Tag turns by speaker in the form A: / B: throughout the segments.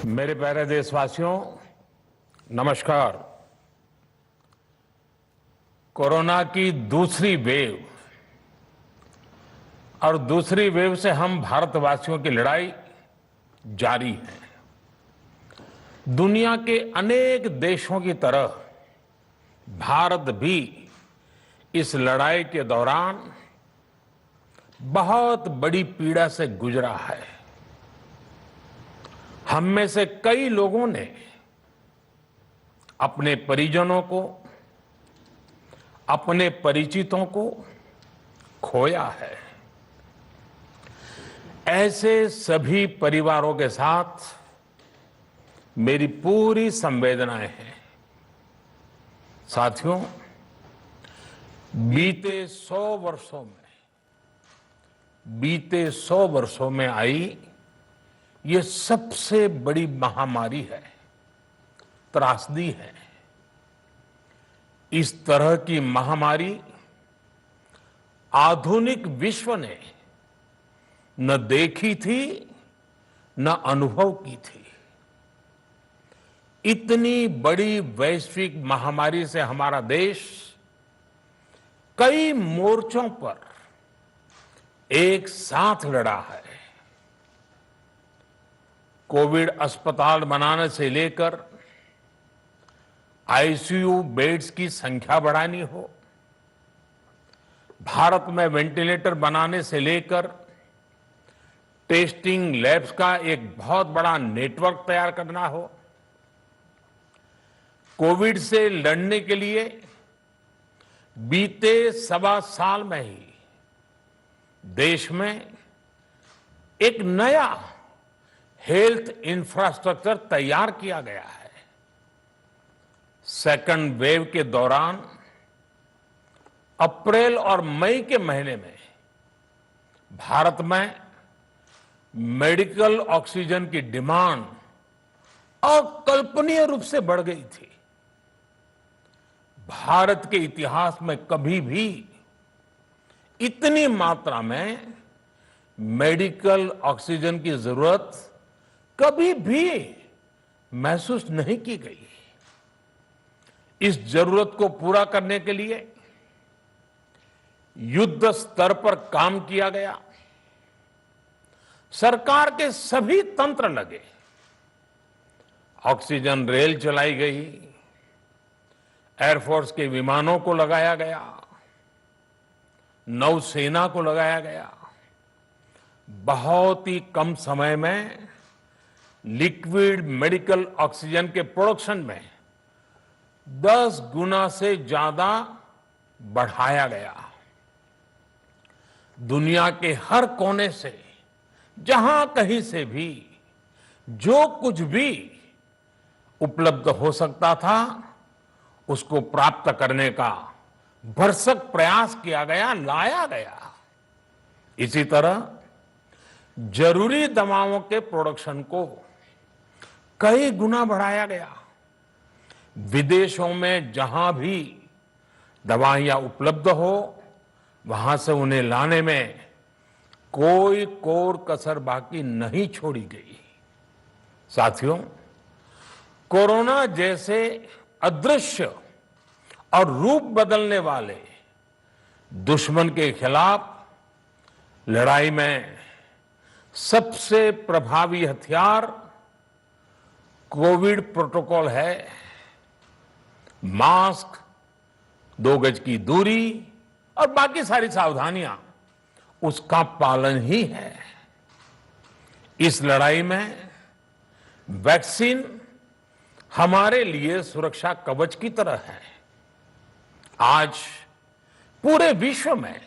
A: मेरे प्यारे देशवासियों, नमस्कार। कोरोना की दूसरी वेव और दूसरी वेव से हम भारतवासियों की लड़ाई जारी है। दुनिया के अनेक देशों की तरह भारत भी इस लड़ाई के दौरान बहुत बड़ी पीड़ा से गुजरा है। हम में से कई लोगों ने अपने परिजनों को, अपने परिचितों को खोया है। ऐसे सभी परिवारों के साथ मेरी पूरी संवेदनाएं हैं। साथियों, बीते 100 वर्षों में आई ये सबसे बड़ी महामारी है, त्रासदी है। इस तरह की महामारी आधुनिक विश्व ने न देखी थी, न अनुभव की थी। इतनी बड़ी वैश्विक महामारी से हमारा देश कई मोर्चों पर एक साथ लड़ा है। कोविड अस्पताल बनाने से लेकर आईसीयू बेड्स की संख्या बढ़ानी हो, भारत में वेंटिलेटर बनाने से लेकर टेस्टिंग लैब्स का एक बहुत बड़ा नेटवर्क तैयार करना हो, कोविड से लड़ने के लिए बीते 1.25 साल में ही देश में एक नया हेल्थ इंफ्रास्ट्रक्चर तैयार किया गया है। सेकंड वेव के दौरान अप्रैल और मई के महीने में भारत में मेडिकल ऑक्सीजन की डिमांड अकल्पनीय रूप से बढ़ गई थी। भारत के इतिहास में कभी भी इतनी मात्रा में मेडिकल ऑक्सीजन की जरूरत कभी भी महसूस नहीं की गई। इस जरूरत को पूरा करने के लिए युद्ध स्तर पर काम किया गया। सरकार के सभी तंत्र लगे। ऑक्सीजन रेल चलाई गई, एयरफोर्स के विमानों को लगाया गया, नौसेना को लगाया गया। बहुत ही कम समय में लिक्विड मेडिकल ऑक्सीजन के प्रोडक्शन में 10 गुना से ज्यादा बढ़ाया गया। दुनिया के हर कोने से, जहां कहीं से भी जो कुछ भी उपलब्ध हो सकता था, उसको प्राप्त करने का भरसक प्रयास किया गया, लाया गया। इसी तरह जरूरी दवाओं के प्रोडक्शन को कई गुना बढ़ाया गया। विदेशों में जहां भी दवाइयां उपलब्ध हो, वहां से उन्हें लाने में कोई कोर कसर बाकी नहीं छोड़ी गई। साथियों, कोरोना जैसे अदृश्य और रूप बदलने वाले दुश्मन के खिलाफ लड़ाई में सबसे प्रभावी हथियार कोविड प्रोटोकॉल है। मास्क, 2 गज की दूरी और बाकी सारी सावधानियां, उसका पालन ही है। इस लड़ाई में वैक्सीन हमारे लिए सुरक्षा कवच की तरह है। आज पूरे विश्व में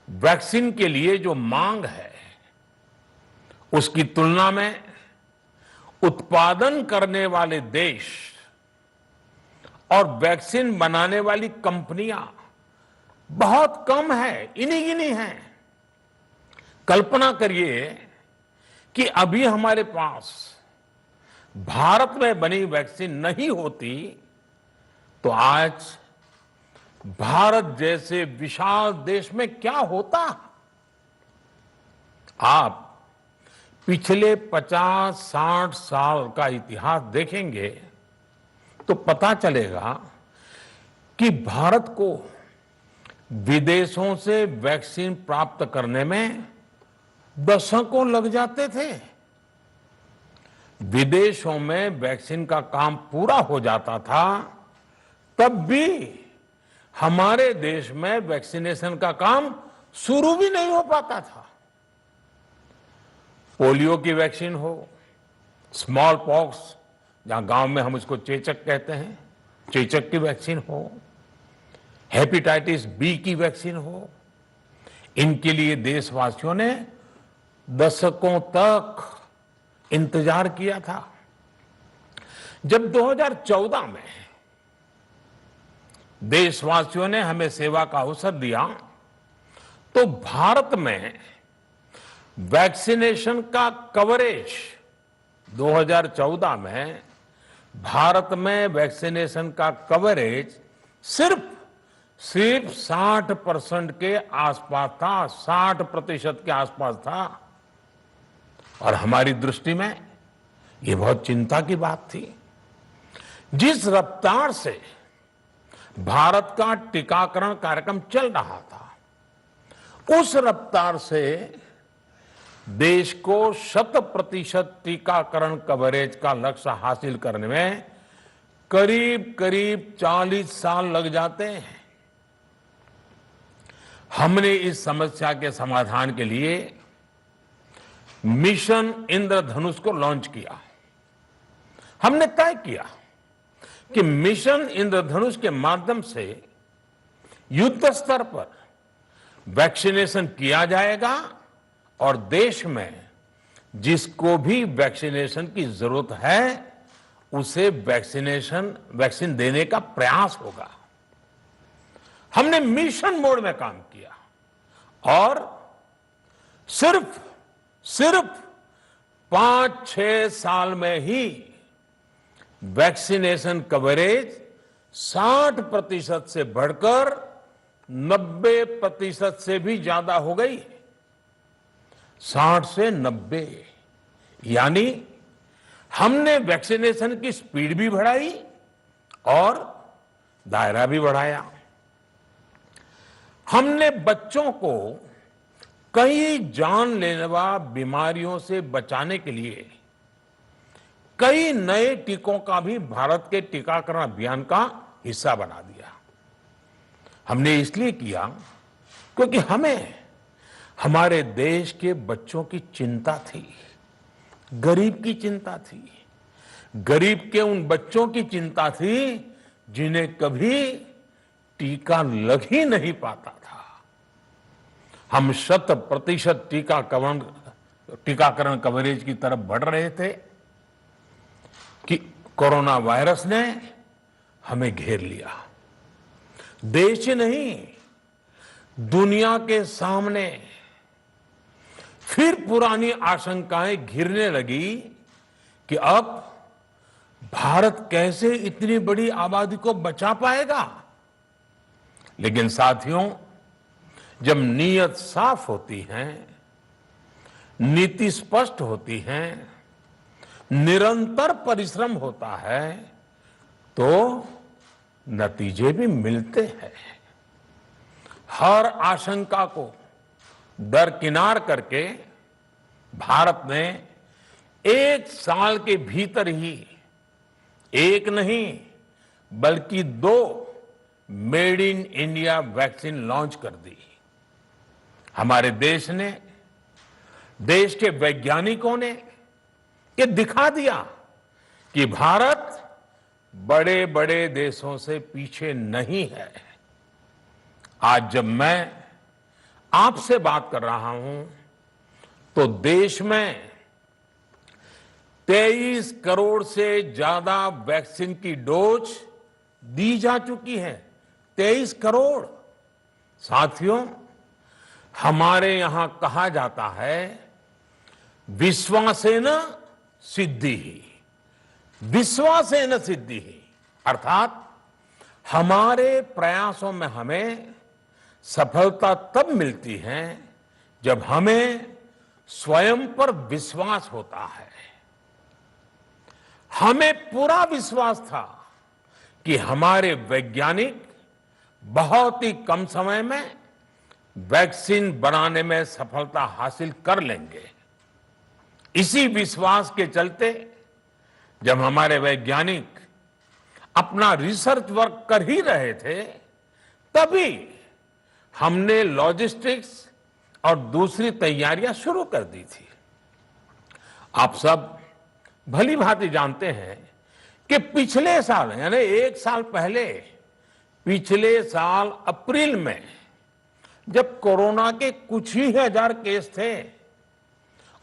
A: वैक्सीन के लिए जो मांग है, उसकी तुलना में उत्पादन करने वाले देश और वैक्सीन बनाने वाली कंपनियां बहुत कम है, इन्हीं गिनी हैं। कल्पना करिए कि अभी हमारे पास भारत में बनी वैक्सीन नहीं होती तो आज भारत जैसे विशाल देश में क्या होता। आप पिछले 50-60 साल का इतिहास देखेंगे तो पता चलेगा कि भारत को विदेशों से वैक्सीन प्राप्त करने में दशकों लग जाते थे। विदेशों में वैक्सीन का काम पूरा हो जाता था, तब भी हमारे देश में वैक्सीनेशन का काम शुरू भी नहीं हो पाता था। पोलियो की वैक्सीन हो, स्मॉल पॉक्स, जहां गांव में हम उसको चेचक कहते हैं, चेचक की वैक्सीन हो, हेपेटाइटिस बी की वैक्सीन हो, इनके लिए देशवासियों ने दशकों तक इंतजार किया था। जब 2014 में देशवासियों ने हमें सेवा का अवसर दिया, तो भारत में वैक्सीनेशन का कवरेज 2014 में भारत में वैक्सीनेशन का कवरेज सिर्फ 60% के आसपास था, 60% के आसपास था। और हमारी दृष्टि में यह बहुत चिंता की बात थी। जिस रफ्तार से भारत का टीकाकरण कार्यक्रम चल रहा था, उस रफ्तार से देश को 100% टीकाकरण कवरेज का लक्ष्य हासिल करने में करीब करीब 40 साल लग जाते हैं। हमने इस समस्या के समाधान के लिए मिशन इंद्रधनुष को लॉन्च किया। हमने तय किया कि मिशन इंद्रधनुष के माध्यम से युद्ध स्तर पर वैक्सीनेशन किया जाएगा और देश में जिसको भी वैक्सीनेशन की जरूरत है उसे वैक्सीन देने का प्रयास होगा। हमने मिशन मोड में काम किया और सिर्फ 5-6 साल में ही वैक्सीनेशन कवरेज 60% से बढ़कर 90% से भी ज्यादा हो गई। 60 से 90, यानी हमने वैक्सीनेशन की स्पीड भी बढ़ाई और दायरा भी बढ़ाया। हमने बच्चों को कई जानलेवा बीमारियों से बचाने के लिए कई नए टीकों का भी भारत के टीकाकरण अभियान का हिस्सा बना दिया। हमने इसलिए किया क्योंकि हमें हमारे देश के बच्चों की चिंता थी, गरीब की चिंता थी, गरीब के उन बच्चों की चिंता थी जिन्हें कभी टीका लग ही नहीं पाता था। हम 100% टीकाकरण कवरेज की तरफ बढ़ रहे थे कि कोरोना वायरस ने हमें घेर लिया। देश ही नहीं, दुनिया के सामने फिर पुरानी आशंकाएं घिरने लगी कि अब भारत कैसे इतनी बड़ी आबादी को बचा पाएगा। लेकिन साथियों, जब नीयत साफ होती है, नीति स्पष्ट होती है, निरंतर परिश्रम होता है, तो नतीजे भी मिलते हैं। हर आशंका को दरकिनार करके भारत ने 1 साल के भीतर ही एक नहीं बल्कि 2 made in India vaccine launch कर दी। हमारे देश ने, देश के वैज्ञानिकों ने ये दिखा दिया कि भारत बड़े बड़े देशों से पीछे नहीं है। आज जब मैं आपसे बात कर रहा हूं तो देश में 23 करोड़ से ज्यादा वैक्सीन की डोज दी जा चुकी है। 23 करोड़। साथियों, हमारे यहां कहा जाता है विश्वासेन सिद्धिः, विश्वासेन सिद्धिः, अर्थात हमारे प्रयासों में हमें सफलता तब मिलती है जब हमें स्वयं पर विश्वास होता है। हमें पूरा विश्वास था कि हमारे वैज्ञानिक बहुत ही कम समय में वैक्सीन बनाने में सफलता हासिल कर लेंगे। इसी विश्वास के चलते जब हमारे वैज्ञानिक अपना रिसर्च वर्क कर ही रहे थे, तभी हमने लॉजिस्टिक्स और दूसरी तैयारियां शुरू कर दी थी। आप सब भली भांति जानते हैं कि पिछले साल यानी 1 साल पहले, पिछले साल अप्रैल में जब कोरोना के कुछ ही हजार केस थे,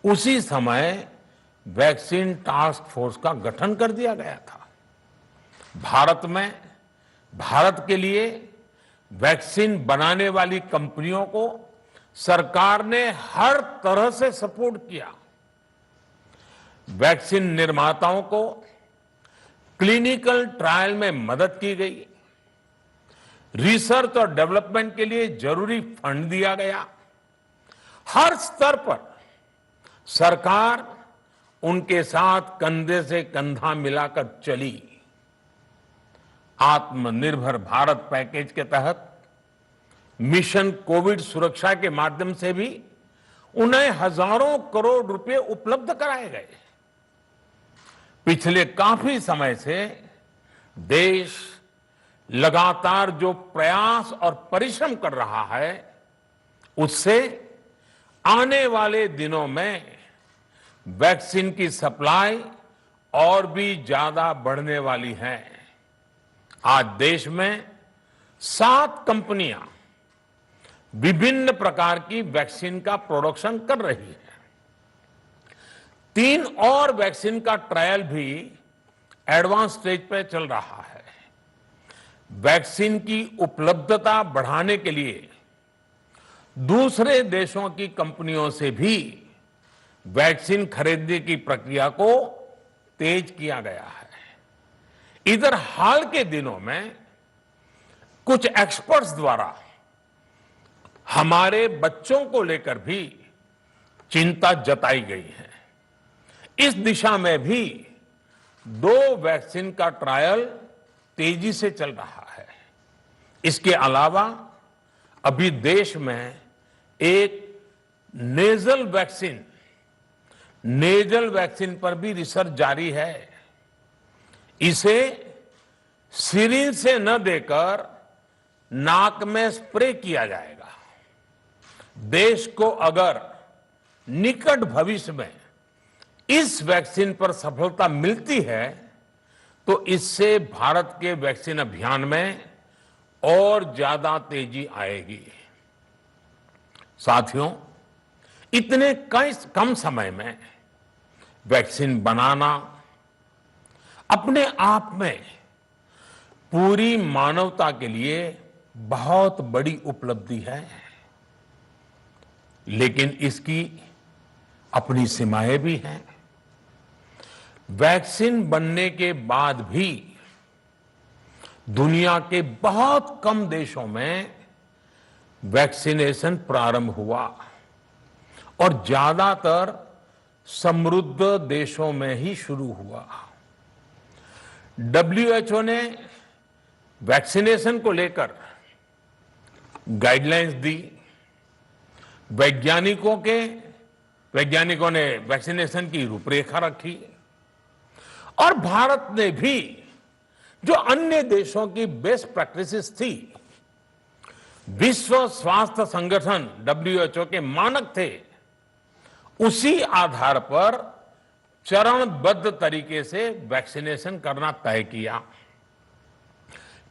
A: उसी समय वैक्सीन टास्क फोर्स का गठन कर दिया गया था। भारत के लिए वैक्सीन बनाने वाली कंपनियों को सरकार ने हर तरह से सपोर्ट किया। वैक्सीन निर्माताओं को क्लिनिकल ट्रायल में मदद की गई, रिसर्च और डेवलपमेंट के लिए जरूरी फंड दिया गया। हर स्तर पर सरकार उनके साथ कंधे से कंधा मिलाकर चली। आत्मनिर्भर भारत पैकेज के तहत मिशन कोविड सुरक्षा के माध्यम से भी उन्हें हजारों करोड़ रुपए उपलब्ध कराए गए। पिछले काफी समय से देश लगातार जो प्रयास और परिश्रम कर रहा है, उससे आने वाले दिनों में वैक्सीन की सप्लाई और भी ज्यादा बढ़ने वाली है। आज देश में 7 कंपनियां विभिन्न प्रकार की वैक्सीन का प्रोडक्शन कर रही है। 3 और वैक्सीन का ट्रायल भी एडवांस स्टेज पे चल रहा है। वैक्सीन की उपलब्धता बढ़ाने के लिए दूसरे देशों की कंपनियों से भी वैक्सीन खरीदने की प्रक्रिया को तेज किया गया है। इधर हाल के दिनों में कुछ एक्सपर्ट्स द्वारा हमारे बच्चों को लेकर भी चिंता जताई गई है। इस दिशा में भी 2 वैक्सीन का ट्रायल तेजी से चल रहा है। इसके अलावा अभी देश में एक नेजल वैक्सीन पर भी रिसर्च जारी है। इसे सिरिंज से न देकर नाक में स्प्रे किया जाएगा। देश को अगर निकट भविष्य में इस वैक्सीन पर सफलता मिलती है, तो इससे भारत के वैक्सीन अभियान में और ज्यादा तेजी आएगी। साथियों, इतने कम समय में वैक्सीन बनाना अपने आप में पूरी मानवता के लिए बहुत बड़ी उपलब्धि है, लेकिन इसकी अपनी सीमाएं भी हैं। वैक्सीन बनने के बाद भी दुनिया के बहुत कम देशों में वैक्सीनेशन प्रारंभ हुआ और ज्यादातर समृद्ध देशों में ही शुरू हुआ। WHO ने वैक्सीनेशन को लेकर गाइडलाइंस दी। वैज्ञानिकों ने वैक्सीनेशन की रूपरेखा रखी और भारत ने भी जो अन्य देशों की बेस्ट प्रैक्टिसेस थी, विश्व स्वास्थ्य संगठन WHO के मानक थे, उसी आधार पर चरणबद्ध तरीके से वैक्सीनेशन करना तय किया।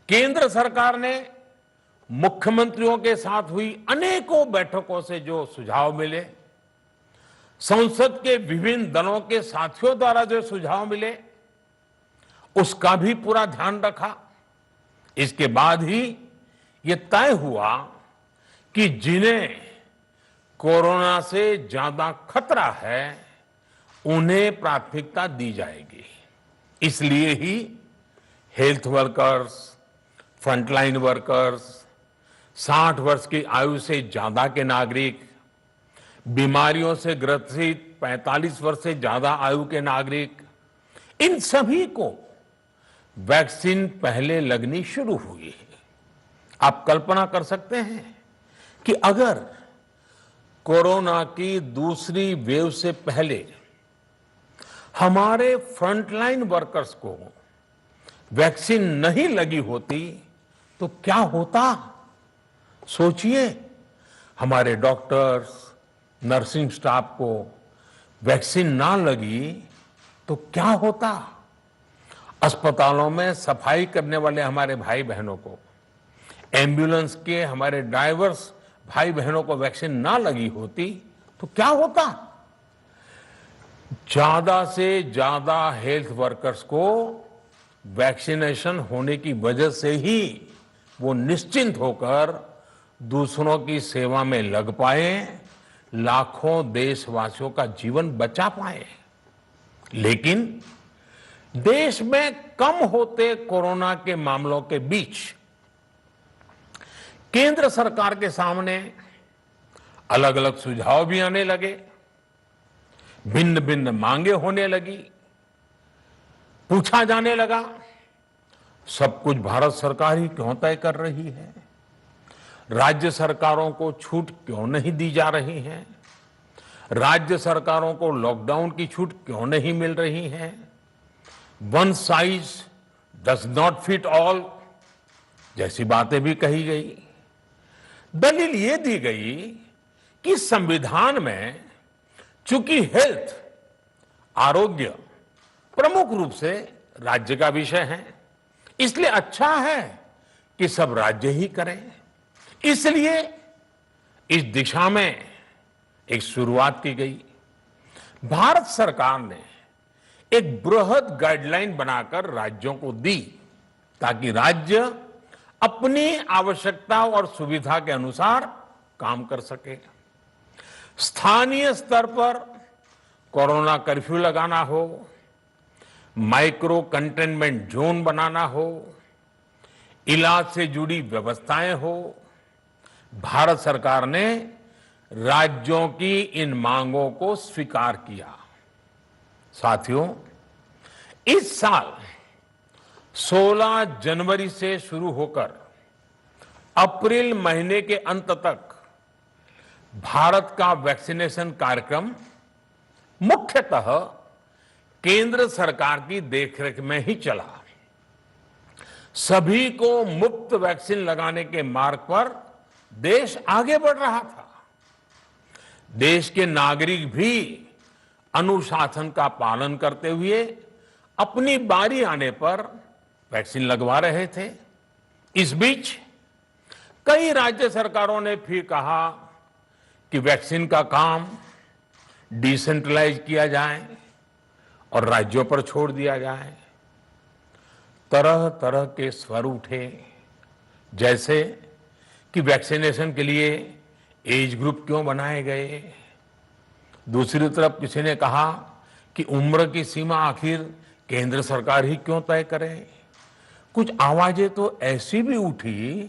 A: केंद्र सरकार ने मुख्यमंत्रियों के साथ हुई अनेकों बैठकों से जो सुझाव मिले, संसद के विभिन्न दलों के साथियों द्वारा जो सुझाव मिले, उसका भी पूरा ध्यान रखा। इसके बाद ही ये तय हुआ कि जिन्हें कोरोना से ज्यादा खतरा है, उन्हें प्राथमिकता दी जाएगी। इसलिए ही हेल्थ वर्कर्स, फ्रंटलाइन वर्कर्स, 60 वर्ष की आयु से ज्यादा के नागरिक, बीमारियों से ग्रसित 45 वर्ष से ज्यादा आयु के नागरिक, इन सभी को वैक्सीन पहले लगनी शुरू हुई है। आप कल्पना कर सकते हैं कि अगर कोरोना की दूसरी वेव से पहले हमारे फ्रंटलाइन वर्कर्स को वैक्सीन नहीं लगी होती तो क्या होता? सोचिए, हमारे डॉक्टर्स, नर्सिंग स्टाफ को वैक्सीन ना लगी तो क्या होता? अस्पतालों में सफाई करने वाले हमारे भाई बहनों को, एम्बुलेंस के हमारे ड्राइवर्स भाई बहनों को वैक्सीन ना लगी होती तो क्या होता? ज्यादा से ज्यादा हेल्थ वर्कर्स को वैक्सीनेशन होने की वजह से ही वो निश्चिंत होकर दूसरों की सेवा में लग पाए, लाखों देशवासियों का जीवन बचा पाए। लेकिन देश में कम होते कोरोना के मामलों के बीच केंद्र सरकार के सामने अलग अलग सुझाव भी आने लगे, भिन्न भिन्न मांगे होने लगी। पूछा जाने लगा, सब कुछ भारत सरकार ही क्यों तय कर रही है? राज्य सरकारों को छूट क्यों नहीं दी जा रही है? राज्य सरकारों को लॉकडाउन की छूट क्यों नहीं मिल रही है? One size does not fit all जैसी बातें भी कही गई। दलील यह दी गई कि संविधान में चूंकि हेल्थ, आरोग्य प्रमुख रूप से राज्य का विषय है, इसलिए अच्छा है कि सब राज्य ही करें। इसलिए इस दिशा में एक शुरुआत की गई। भारत सरकार ने एक बृहद गाइडलाइन बनाकर राज्यों को दी ताकि राज्य अपनी आवश्यकता और सुविधा के अनुसार काम कर सके। स्थानीय स्तर पर कोरोना कर्फ्यू लगाना हो, माइक्रो कंटेनमेंट जोन बनाना हो, इलाज से जुड़ी व्यवस्थाएं हो, भारत सरकार ने राज्यों की इन मांगों को स्वीकार किया। साथियों, इस साल 16 जनवरी से शुरू होकर अप्रैल महीने के अंत तक भारत का वैक्सीनेशन कार्यक्रम मुख्यतः केंद्र सरकार की देखरेख में ही चला। सभी को मुफ्त वैक्सीन लगाने के मार्ग पर देश आगे बढ़ रहा था। देश के नागरिक भी अनुशासन का पालन करते हुए अपनी बारी आने पर वैक्सीन लगवा रहे थे। इस बीच कई राज्य सरकारों ने फिर कहा कि वैक्सीन का काम डिसेंट्रलाइज किया जाए और राज्यों पर छोड़ दिया जाए। तरह तरह के स्वर उठे, जैसे कि वैक्सीनेशन के लिए एज ग्रुप क्यों बनाए गए। दूसरी तरफ किसी ने कहा कि उम्र की सीमा आखिर केंद्र सरकार ही क्यों तय करे। कुछ आवाजें तो ऐसी भी उठी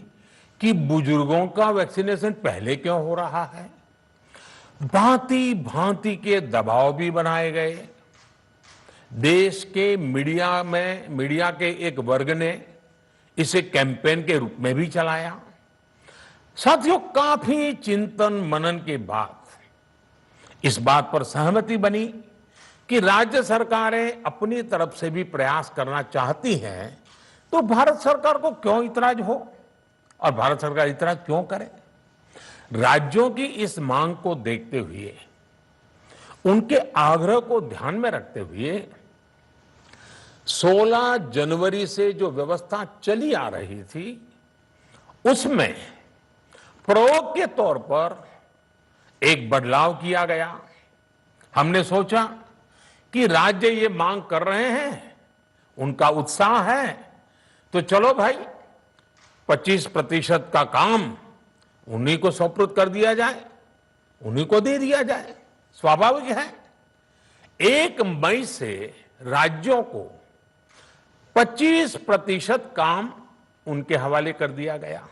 A: कि बुजुर्गों का वैक्सीनेशन पहले क्यों हो रहा है। भांति भांति के दबाव भी बनाए गए। देश के मीडिया के एक वर्ग ने इसे कैंपेन के रूप में भी चलाया। साथियों, काफी चिंतन मनन के बाद इस बात पर सहमति बनी कि राज्य सरकारें अपनी तरफ से भी प्रयास करना चाहती हैं, तो भारत सरकार को क्यों इतराज हो और भारत सरकार इतराज क्यों करे। राज्यों की इस मांग को देखते हुए, उनके आग्रह को ध्यान में रखते हुए 16 जनवरी से जो व्यवस्था चली आ रही थी, उसमें प्रयोग के तौर पर एक बदलाव किया गया। हमने सोचा कि राज्य ये मांग कर रहे हैं, उनका उत्साह है, तो चलो भाई 25% का काम उन्हीं को सुपुर्द कर दिया जाए, उन्हीं को दे दिया जाए। स्वाभाविक है 1 मई से राज्यों को 25% काम उनके हवाले कर दिया गया।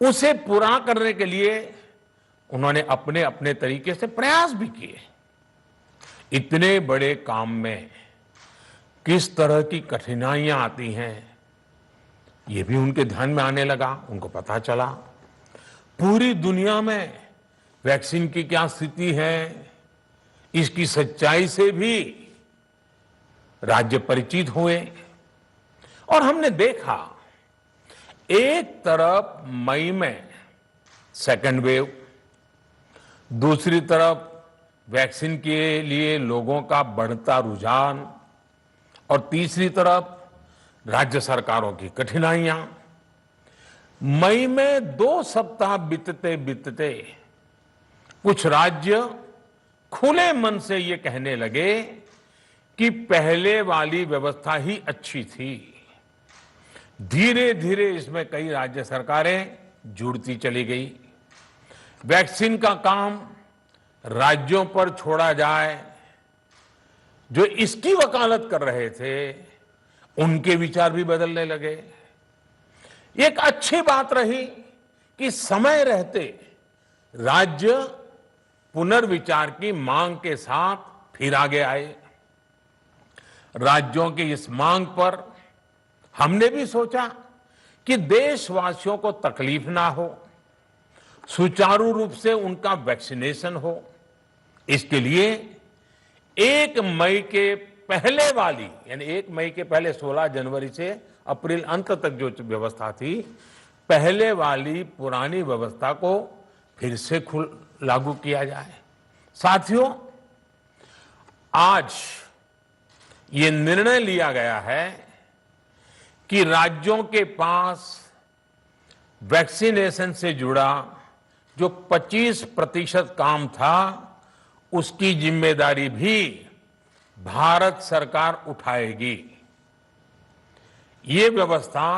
A: उसे पूरा करने के लिए उन्होंने अपने अपने तरीके से प्रयास भी किए। इतने बड़े काम में किस तरह की कठिनाइयां आती हैं, ये भी उनके ध्यान में आने लगा। उनको पता चला पूरी दुनिया में वैक्सीन की क्या स्थिति है, इसकी सच्चाई से भी राज्य परिचित हुए। और हमने देखा, एक तरफ मई में सेकेंड वेव, दूसरी तरफ वैक्सीन के लिए लोगों का बढ़ता रुझान, और तीसरी तरफ राज्य सरकारों की कठिनाइयां। मई में 2 सप्ताह बीतते बीतते कुछ राज्य खुले मन से ये कहने लगे कि पहले वाली व्यवस्था ही अच्छी थी। धीरे धीरे इसमें कई राज्य सरकारें जुड़ती चली गई। वैक्सीन का काम राज्यों पर छोड़ा जाए, जो इसकी वकालत कर रहे थे उनके विचार भी बदलने लगे। एक अच्छी बात रही कि समय रहते राज्य पुनर्विचार की मांग के साथ फिर आगे आए। राज्यों की इस मांग पर हमने भी सोचा कि देशवासियों को तकलीफ ना हो, सुचारू रूप से उनका वैक्सीनेशन हो। इसके लिए 1 मई के पहले वाली, यानी 1 मई के पहले 16 जनवरी से अप्रैल अंत तक जो व्यवस्था थी, पहले वाली पुरानी व्यवस्था को फिर से लागू किया जाए। साथियों, आज ये निर्णय लिया गया है कि राज्यों के पास वैक्सीनेशन से जुड़ा जो 25% काम था, उसकी जिम्मेदारी भी भारत सरकार उठाएगी। ये व्यवस्था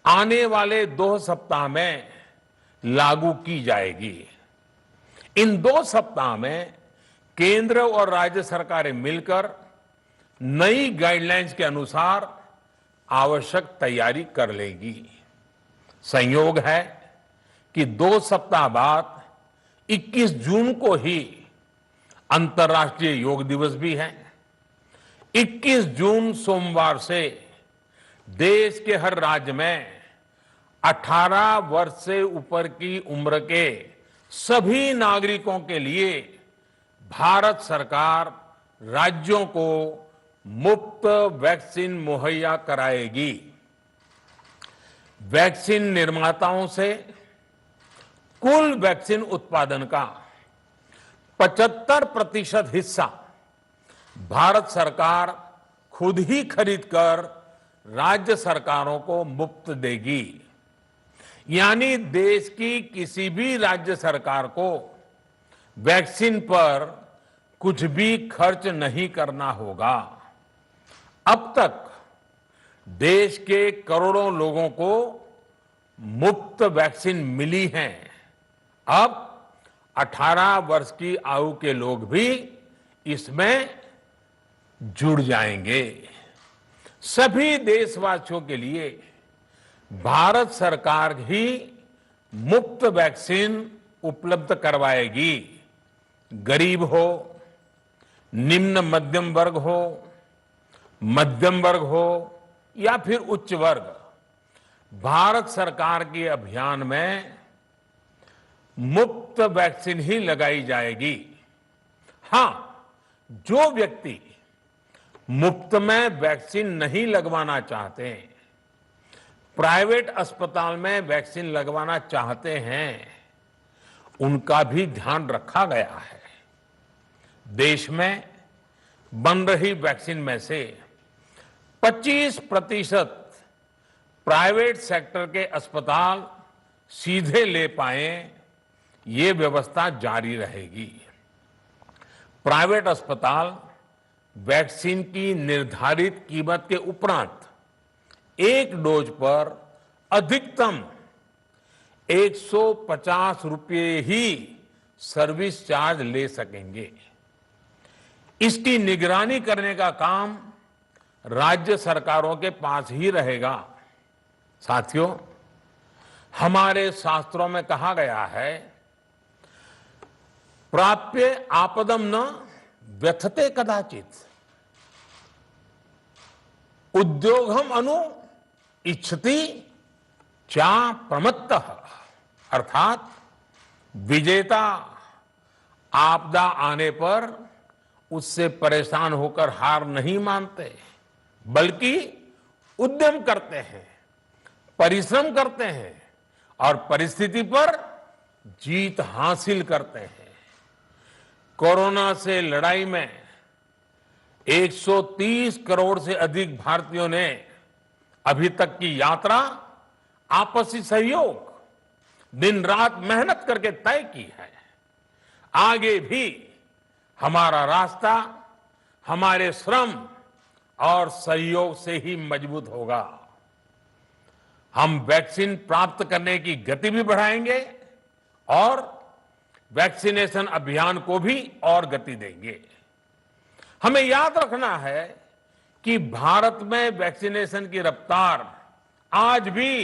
A: आने वाले 2 सप्ताह में लागू की जाएगी। इन 2 सप्ताह में केंद्र और राज्य सरकारें मिलकर नई गाइडलाइंस के अनुसार आवश्यक तैयारी कर लेगी। संयोग है कि 2 सप्ताह बाद 21 जून को ही अंतर्राष्ट्रीय योग दिवस भी है। 21 जून सोमवार से देश के हर राज्य में 18 वर्ष से ऊपर की उम्र के सभी नागरिकों के लिए भारत सरकार राज्यों को मुफ्त वैक्सीन मुहैया कराएगी। वैक्सीन निर्माताओं से कुल वैक्सीन उत्पादन का 75% हिस्सा भारत सरकार खुद ही खरीदकर राज्य सरकारों को मुफ्त देगी। यानी देश की किसी भी राज्य सरकार को वैक्सीन पर कुछ भी खर्च नहीं करना होगा। अब तक देश के करोड़ों लोगों को मुफ्त वैक्सीन मिली है। अब 18 वर्ष की आयु के लोग भी इसमें जुड़ जाएंगे। सभी देशवासियों के लिए भारत सरकार ही मुफ्त वैक्सीन उपलब्ध करवाएगी। गरीब हो, निम्न मध्यम वर्ग हो, मध्यम वर्ग हो या फिर उच्च वर्ग, भारत सरकार के अभियान में मुफ्त वैक्सीन ही लगाई जाएगी। हां, जो व्यक्ति मुफ्त में वैक्सीन नहीं लगवाना चाहते, प्राइवेट अस्पताल में वैक्सीन लगवाना चाहते हैं, उनका भी ध्यान रखा गया है। देश में बन रही वैक्सीन में से 25% प्राइवेट सेक्टर के अस्पताल सीधे ले पाए, ये व्यवस्था जारी रहेगी। प्राइवेट अस्पताल वैक्सीन की निर्धारित कीमत के उपरांत एक डोज पर अधिकतम 150 रुपये ही सर्विस चार्ज ले सकेंगे। इसकी निगरानी करने का काम राज्य सरकारों के पास ही रहेगा। साथियों, हमारे शास्त्रों में कहा गया है प्राप्य आपदम न व्यथते कदाचित उद्योगम अनु इच्छति चा प्रमत्तः। अर्थात विजेता आपदा आने पर उससे परेशान होकर हार नहीं मानते, बल्कि उद्यम करते हैं, परिश्रम करते हैं और परिस्थिति पर जीत हासिल करते हैं। कोरोना से लड़ाई में 130 करोड़ से अधिक भारतीयों ने अभी तक की यात्रा आपसी सहयोग, दिन रात मेहनत करके तय की है। आगे भी हमारा रास्ता हमारे श्रम और सहयोग से ही मजबूत होगा। हम वैक्सीन प्राप्त करने की गति भी बढ़ाएंगे और वैक्सीनेशन अभियान को भी और गति देंगे। हमें याद रखना है कि भारत में वैक्सीनेशन की रफ्तार आज भी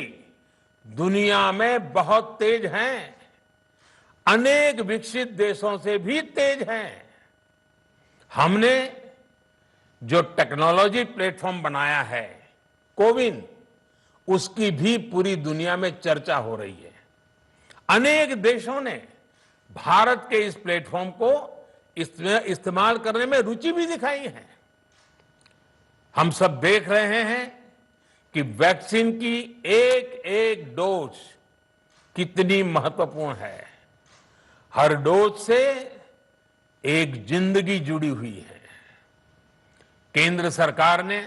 A: दुनिया में बहुत तेज है, अनेक विकसित देशों से भी तेज है। हमने जो टेक्नोलॉजी प्लेटफॉर्म बनाया है कोविन, उसकी भी पूरी दुनिया में चर्चा हो रही है। अनेक देशों ने भारत के इस प्लेटफॉर्म को इस्तेमाल करने में रुचि भी दिखाई है। हम सब देख रहे हैं कि वैक्सीन की एक एक डोज कितनी महत्वपूर्ण है। हर डोज से एक जिंदगी जुड़ी हुई है। केंद्र सरकार ने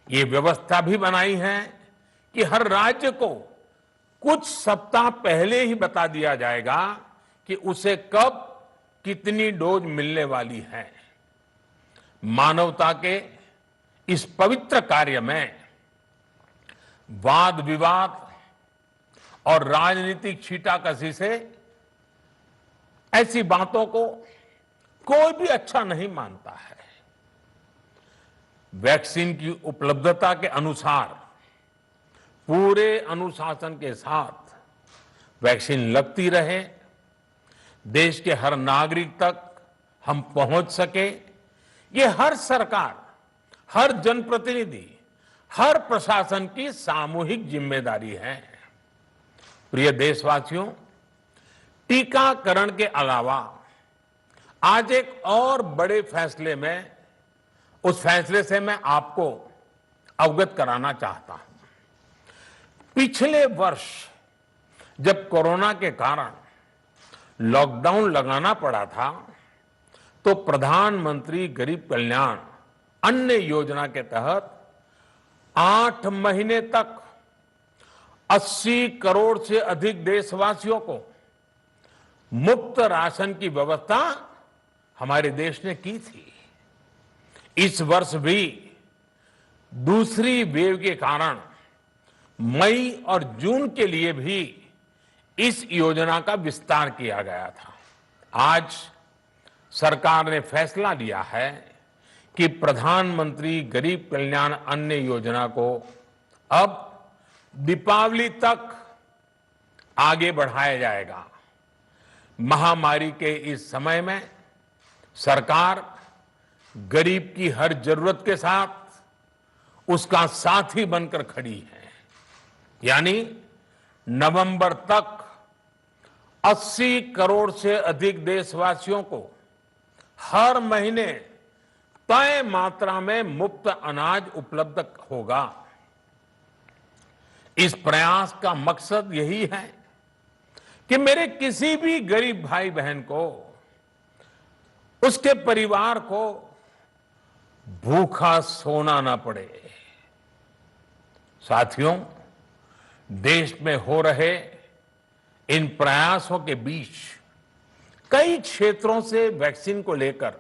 A: ये व्यवस्था भी बनाई है कि हर राज्य को कुछ सप्ताह पहले ही बता दिया जाएगा कि उसे कब कितनी डोज मिलने वाली है। मानवता के इस पवित्र कार्य में वाद विवाद और राजनीतिक छींटाकशी से ऐसी बातों को कोई भी अच्छा नहीं मानता है। वैक्सीन की उपलब्धता के अनुसार पूरे अनुशासन के साथ वैक्सीन लगती रहे, देश के हर नागरिक तक हम पहुंच सके, ये हर सरकार, हर जनप्रतिनिधि, हर प्रशासन की सामूहिक जिम्मेदारी है। प्रिय देशवासियों, टीकाकरण के अलावा आज एक और बड़े फैसले में, उस फैसले से मैं आपको अवगत कराना चाहता हूं। पिछले वर्ष जब कोरोना के कारण लॉकडाउन लगाना पड़ा था, तो प्रधानमंत्री गरीब कल्याण अन्न योजना के तहत 8 महीने तक 80 करोड़ से अधिक देशवासियों को मुफ्त राशन की व्यवस्था हमारे देश ने की थी। इस वर्ष भी दूसरी वेव के कारण मई और जून के लिए भी इस योजना का विस्तार किया गया था। आज सरकार ने फैसला लिया है कि प्रधानमंत्री गरीब कल्याण अन्न योजना को अब दीपावली तक आगे बढ़ाया जाएगा। महामारी के इस समय में सरकार गरीब की हर जरूरत के साथ उसका साथी बनकर खड़ी है। यानी नवंबर तक 80 करोड़ से अधिक देशवासियों को हर महीने तय मात्रा में मुफ्त अनाज उपलब्ध होगा। इस प्रयास का मकसद यही है कि मेरे किसी भी गरीब भाई बहन को, उसके परिवार को भूखा सोना ना पड़े। साथियों, देश में हो रहे इन प्रयासों के बीच कई क्षेत्रों से वैक्सीन को लेकर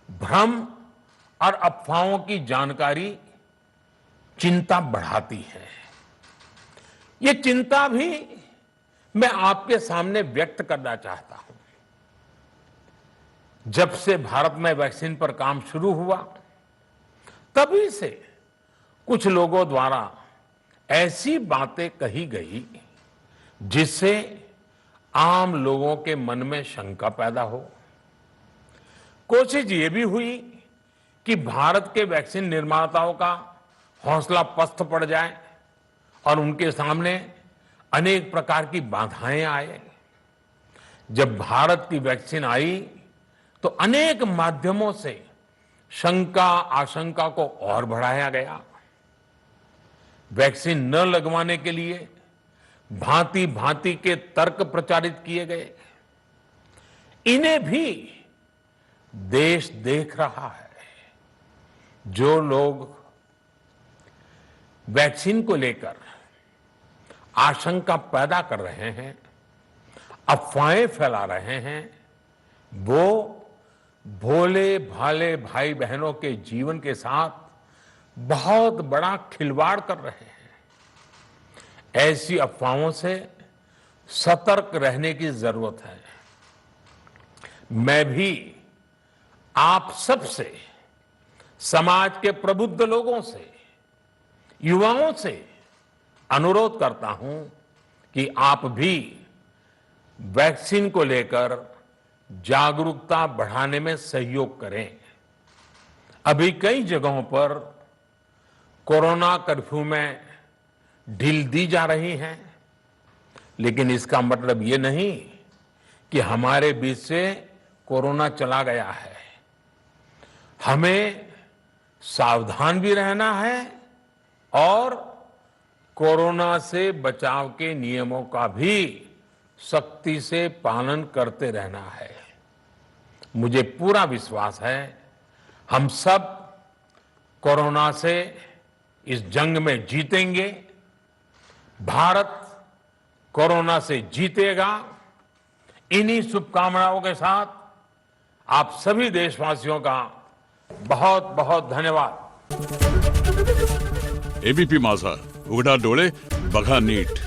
A: भ्रम और अफवाहों की जानकारी चिंता बढ़ाती है। ये चिंता भी मैं आपके सामने व्यक्त करना चाहता हूं। जब से भारत में वैक्सीन पर काम शुरू हुआ, तभी से कुछ लोगों द्वारा ऐसी बातें कही गई जिससे आम लोगों के मन में शंका पैदा हो। कोशिश ये भी हुई कि भारत के वैक्सीन निर्माताओं का हौसला पस्त पड़ जाए और उनके सामने अनेक प्रकार की बाधाएं आए। जब भारत की वैक्सीन आई तो अनेक माध्यमों से शंका आशंका को और बढ़ाया गया। वैक्सीन न लगवाने के लिए भांति भांति के तर्क प्रचारित किए गए। इन्हें भी देश देख रहा है। जो लोग वैक्सीन को लेकर आशंका पैदा कर रहे हैं, अफवाहें फैला रहे हैं, वो भोले भाले भाई बहनों के जीवन के साथ बहुत बड़ा खिलवाड़ कर रहे हैं। ऐसी अफवाहों से सतर्क रहने की जरूरत है। मैं भी आप सबसे, समाज के प्रबुद्ध लोगों से, युवाओं से अनुरोध करता हूं कि आप भी वैक्सीन को लेकर जागरूकता बढ़ाने में सहयोग करें। अभी कई जगहों पर कोरोना कर्फ्यू में ढील दी जा रही है, लेकिन इसका मतलब ये नहीं कि हमारे बीच से कोरोना चला गया है। हमें सावधान भी रहना है और कोरोना से बचाव के नियमों का भी सख्ती से पालन करते रहना है। मुझे पूरा विश्वास है हम सब कोरोना से इस जंग में जीतेंगे। भारत कोरोना से जीतेगा। इन्हीं शुभकामनाओं के साथ आप सभी देशवासियों का बहुत बहुत धन्यवाद।
B: एबीपी माझा, उघडा डोळे बघा नीट।